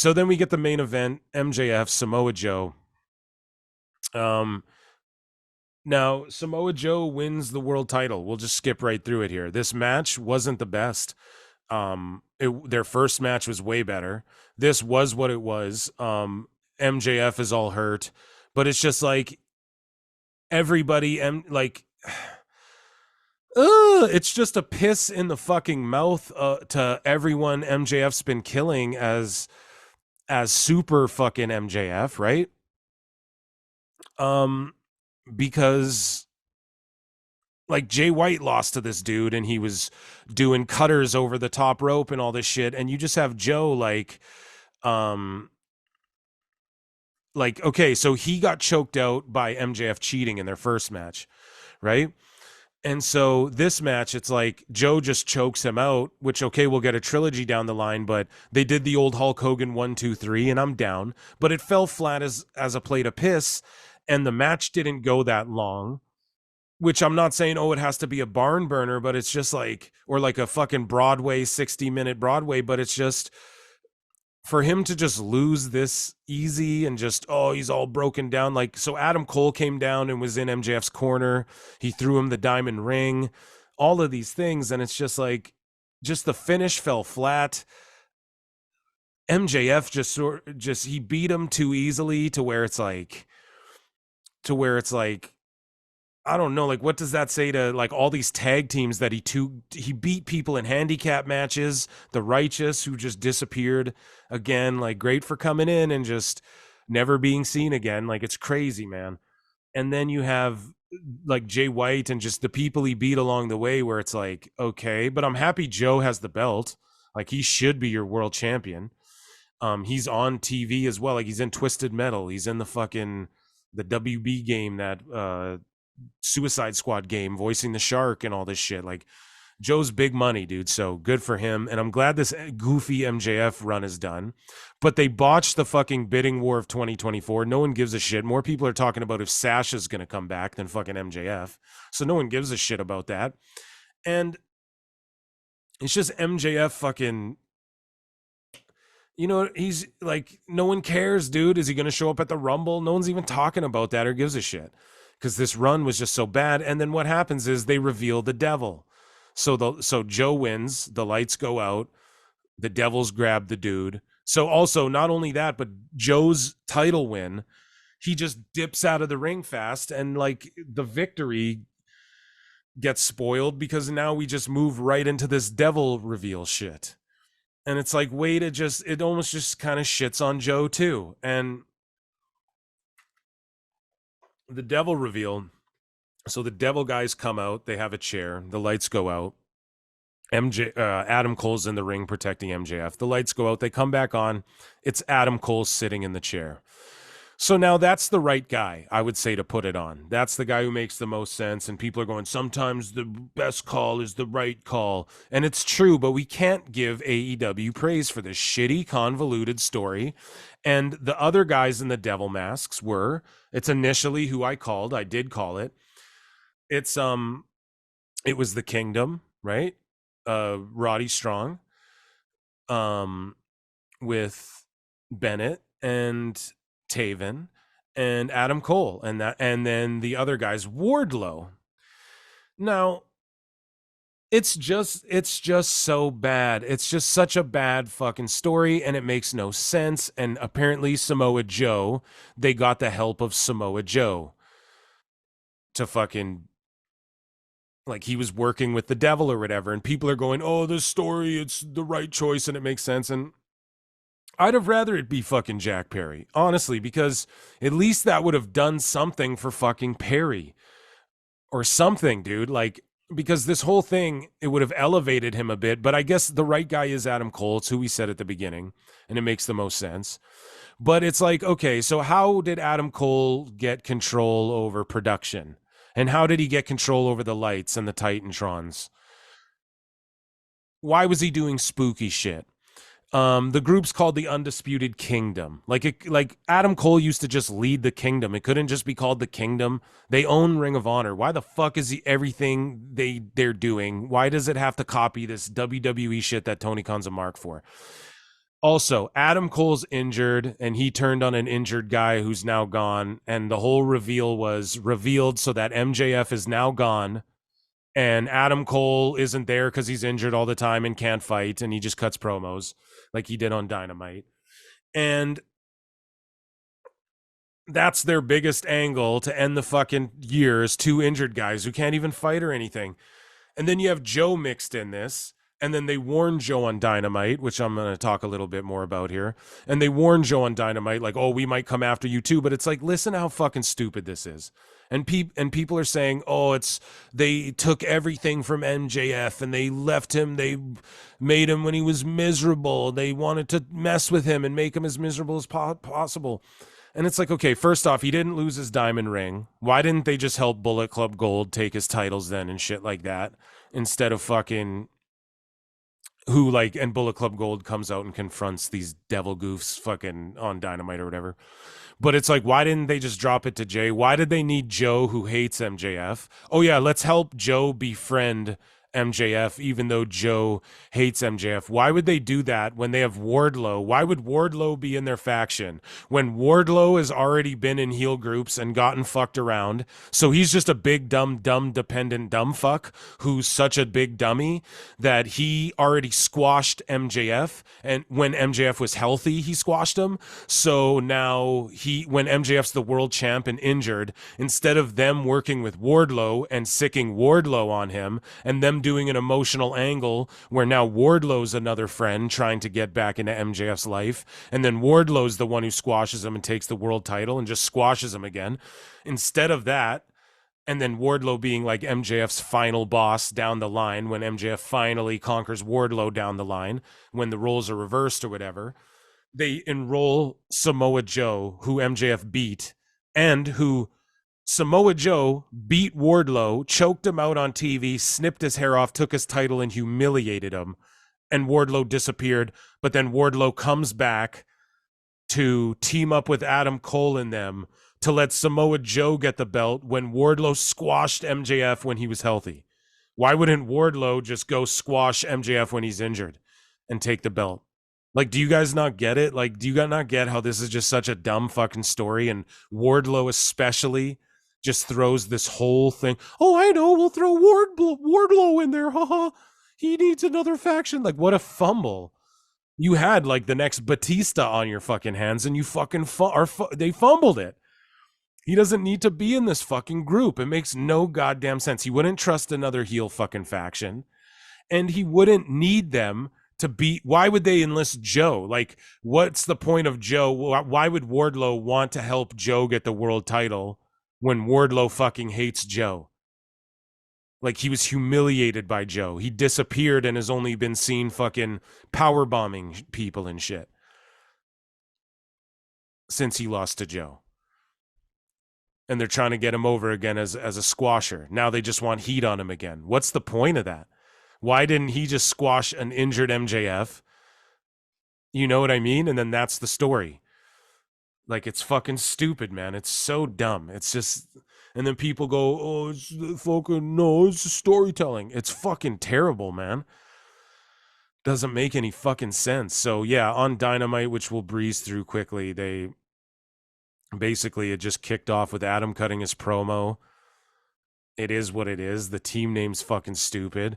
So then we get the main event, MJF, Samoa Joe. Now Samoa Joe wins the world title. We'll just skip right through it here. This match wasn't the best. Their first match was way better. This was what it was. MJF is all hurt, but it's just like everybody it's just a piss in the fucking mouth to everyone MJF's been killing as super fucking MJF, right? Because like Jay White lost to this dude and he was doing cutters over the top rope and all this shit, and you just have Joe like okay, so he got choked out by MJF cheating in their first match, right? And so this match, it's like Joe just chokes him out, which, okay, we'll get a trilogy down the line, but they did the old Hulk Hogan 1, 2, 3, and I'm down. But it fell flat as a plate of piss, and the match didn't go that long, which I'm not saying, oh, it has to be a barn burner, but it's just like, or like a fucking Broadway, 60-minute Broadway, but it's just, for him to just lose this easy and just, oh, he's all broken down. Like, so Adam Cole came down and was in MJF's corner. He threw him the diamond ring, all of these things. And it's just like, just the finish fell flat. MJF just he beat him too easily to where it's like, I don't know, like, what does that say to like all these tag teams that he beat people in handicap matches, the Righteous, who just disappeared again, like, great for coming in and just never being seen again. Like, it's crazy, man. And then you have like Jay White and just the people he beat along the way, where it's like, okay, but I'm happy Joe has the belt. Like, he should be your world champion. He's on TV as well. Like, he's in Twisted Metal. He's in the WB game, that Suicide Squad game, voicing the Shark and all this shit. Like, Joe's big money, dude. So good for him. And I'm glad this goofy MJF run is done. But they botched the fucking bidding war of 2024. No one gives a shit. More people are talking about if Sasha's going to come back than fucking MJF. So no one gives a shit about that. And it's just MJF fucking, you know, he's like, no one cares, dude. Is he going to show up at the Rumble? No one's even talking about that or gives a shit, because this run was just so bad. And then what happens is they reveal the devil. So Joe wins, the lights go out, the Devils grab the dude. So also, not only that, but Joe's title win, he just dips out of the ring fast, and like the victory gets spoiled because now we just move right into this devil reveal shit. And it's like, way to just, it almost just kind of shits on Joe too. And the devil reveal, so the devil guys come out, they have a chair, the lights go out. Adam Cole's in the ring protecting MJF. The lights go out, they come back on. It's Adam Cole sitting in the chair. So now that's the right guy, I would say, to put it on. That's the guy who makes the most sense. And people are going, sometimes the best call is the right call. And it's true, but we can't give AEW praise for this shitty, convoluted story. And the other guys in the devil masks it's initially who I did call it. It was the Kingdom, right? Roddy Strong, with Bennett and Taven and Adam Cole, and then the other guys, Wardlow. Now, it's just so bad. It's just such a bad fucking story, and it makes no sense. And apparently Samoa Joe, they got the help of Samoa Joe to fucking, like, he was working with the devil or whatever, and people are going, oh, this story, it's the right choice and it makes sense. And I'd have rather it be fucking Jack Perry, honestly, because at least that would have done something for fucking Perry or something, dude. Like, because this whole thing, it would have elevated him a bit. But I guess the right guy is Adam Cole. It's who we said at the beginning, and it makes the most sense. But it's like, okay, so how did Adam Cole get control over production? And how did he get control over the lights and the Titantrons? Why was he doing spooky shit? The group's called the Undisputed Kingdom. Like Adam Cole used to just lead the Kingdom. It couldn't just be called the Kingdom. They own Ring of Honor. Why the fuck is everything they're doing? Why does it have to copy this WWE shit that Tony Khan's a mark for? Also, Adam Cole's injured and he turned on an injured guy who's now gone. And the whole reveal was revealed so that MJF is now gone. And Adam Cole isn't there because he's injured all the time and can't fight. And he just cuts promos like he did on Dynamite. And that's their biggest angle to end the fucking year is two injured guys who can't even fight or anything. And then you have Joe mixed in this. And then they warn Joe on Dynamite, which I'm going to talk a little bit more about here. And they warn Joe on Dynamite, like, oh, we might come after you too. But it's like, listen how fucking stupid this is. And people are saying, oh, they took everything from MJF and they left him. They made him when he was miserable. They wanted to mess with him and make him as miserable as possible. And it's like, okay, first off, he didn't lose his diamond ring. Why didn't they just help Bullet Club Gold take his titles then and shit like that instead of fucking and Bullet Club Gold comes out and confronts these devil goofs fucking on Dynamite or whatever. But it's like, why didn't they just drop it to Jay? Why did they need Joe, who hates MJF? Oh yeah, let's help Joe befriend MJF, even though Joe hates MJF. Why would they do that when they have Wardlow? Why would Wardlow be in their faction when Wardlow has already been in heel groups and gotten fucked around? So he's just a big, dumb, dependent dumb fuck who's such a big dummy that he already squashed MJF. And when MJF was healthy, he squashed him. So now when MJF's the world champ and injured, instead of them working with Wardlow and sicking Wardlow on him and them doing an emotional angle where now Wardlow's another friend trying to get back into MJF's life, and then Wardlow's the one who squashes him and takes the world title and just squashes him again. Instead of that, and then Wardlow being like MJF's final boss down the line when MJF finally conquers Wardlow down the line, when the roles are reversed or whatever, they enroll Samoa Joe, who MJF beat, and who Samoa Joe beat Wardlow, choked him out on TV, snipped his hair off, took his title, and humiliated him. And Wardlow disappeared. But then Wardlow comes back to team up with Adam Cole and them to let Samoa Joe get the belt when Wardlow squashed MJF when he was healthy. Why wouldn't Wardlow just go squash MJF when he's injured and take the belt? Like, do you guys not get it? Like, do you guys not get how this is just such a dumb fucking story? And Wardlow especially just throws this whole thing. Oh, I know. We'll throw Wardlow in there. Haha. He needs another faction. Like, what a fumble. You had like the next Batista on your fucking hands and you fucking they fumbled it. He doesn't need to be in this fucking group. It makes no goddamn sense. He wouldn't trust another heel fucking faction. And he wouldn't need them to beat. Why would they enlist Joe? Like, what's the point of Joe? Why would Wardlow want to help Joe get the world title when Wardlow fucking hates Joe? Like, he was humiliated by Joe. He disappeared and has only been seen fucking power bombing people and shit since he lost to Joe. And they're trying to get him over again as a squasher. Now they just want heat on him again. What's the point of that? Why didn't he just squash an injured MJF? You know what I mean? And then that's the story. Like, it's fucking stupid, man. It's so dumb. It's just, and then people go, oh, it's fucking, no, it's storytelling. It's fucking terrible, man. Doesn't make any fucking sense. So yeah, on Dynamite, which we'll breeze through quickly, it just kicked off with Adam cutting his promo. It is what it is. The team name's fucking stupid.